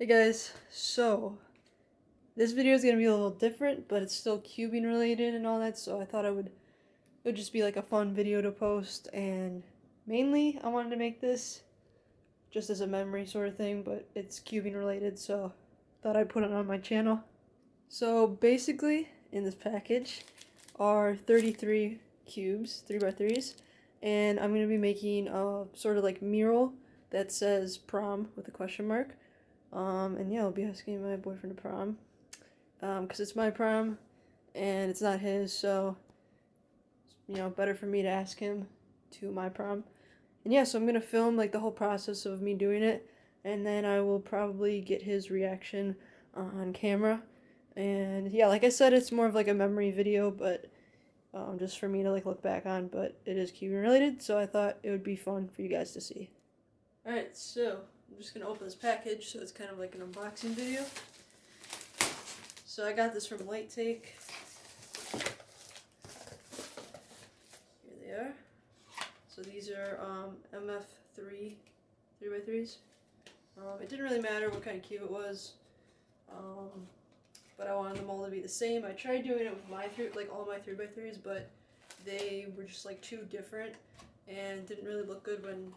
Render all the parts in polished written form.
Hey guys, so this video is going to be a little different, but it's still cubing related and all that, so I thought it would just be like a fun video to post, and mainly I wanted to make this just as a memory sort of thing, but it's cubing related, so thought I'd put it on my channel. So basically, in this package are 33 cubes, 3x3s, and I'm going to be making a sort of like mural that says prom with a question mark. And yeah, I'll be asking my boyfriend to prom, because it's my prom, and it's not his, so, you know, better for me to ask him to my prom. And yeah, so I'm gonna film, like, the whole process of me doing it, and then I will probably get his reaction on camera. And yeah, like I said, it's more of like a memory video, but, just for me to, like, look back on, but it is cubing related, so I thought it would be fun for you guys to see. Alright, so I'm just going to open this package, so it's kind of like an unboxing video. So I got this from Light Take. Here they are. So these are MF3 3x3s. It didn't really matter what kind of cube it was, but I wanted them all to be the same. I tried doing it with my all my 3x3s, but they were just like too different and didn't really look good when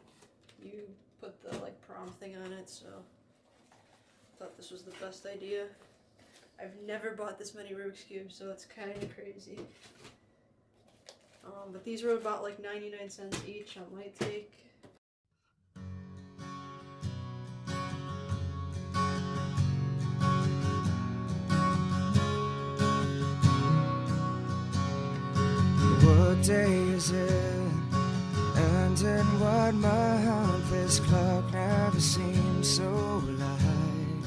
you put the like prom thing on it, so I thought this was the best idea. I've never bought this many Rubik's cubes, so it's kind of crazy. But these were about like 99 cents each on Light Take. What day is it? And in what month? This clock never seems so light.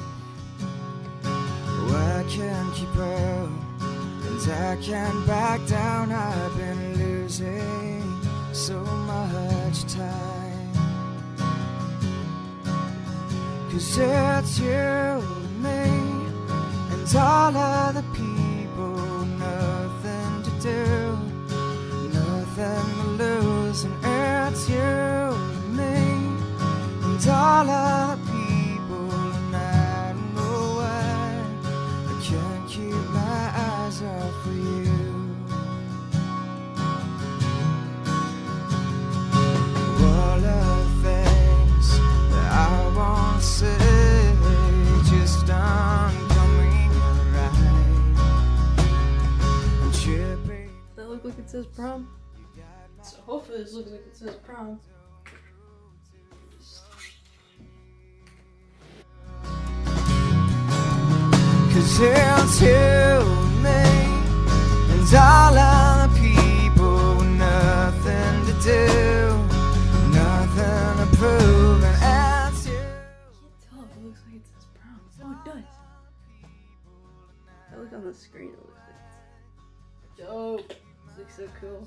I can't keep up, and I can't back down. I've been losing so much time. 'Cause it's you and me, and all other people. Nothing to do, nothing to lose, and it's you and me, and all other people, and I don't know why I can't keep my eyes off of you. All of the things that I want to say just aren't coming out right. I'm tripping. Does that look like it says prom? So hopefully this looks like it says prom. Cause it's you and me, and all other people. Nothing to do, nothing to prove, and it's you. I can't tell if it looks like it says prom. Oh, it does. If I look on the screen, it looks like it's dope. This looks so cool.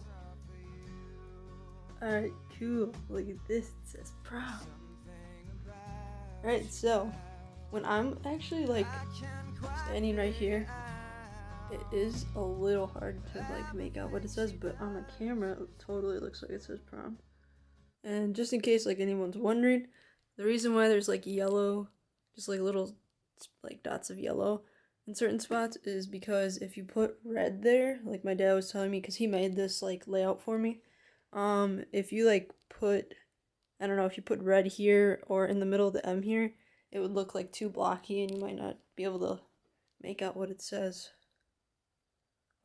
Alright, cool. Look at this. It says prom. Alright, so when I'm actually like standing right here, it is a little hard to like make out what it says, but on the camera it totally looks like it says prom. And just in case like anyone's wondering, the reason why there's like yellow, just like little like dots of yellow in certain spots, is because if you put red there, like my dad was telling me, because he made this like layout for me, if you like put, I don't know, if you put red here or in the middle of the M here, it would look like too blocky and you might not be able to make out what it says.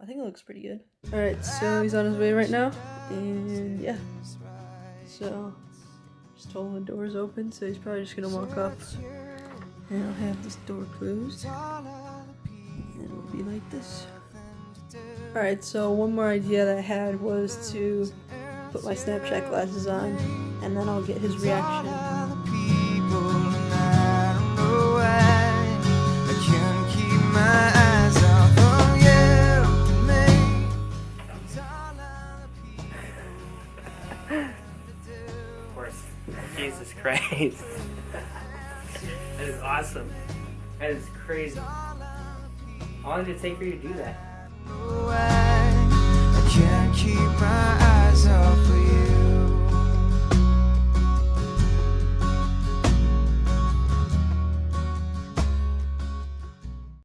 I think it looks pretty good. Alright, so he's on his way right now, and yeah. So, just told him the door's open, so he's probably just gonna walk up, and I'll have this door closed, and it'll be like this. Alright, so one more idea that I had was to put my Snapchat glasses on, and then I'll get his reaction. Of course. Jesus Christ. That is awesome. That is crazy. How long did it take for you to do that? I can't keep my eyes off of you.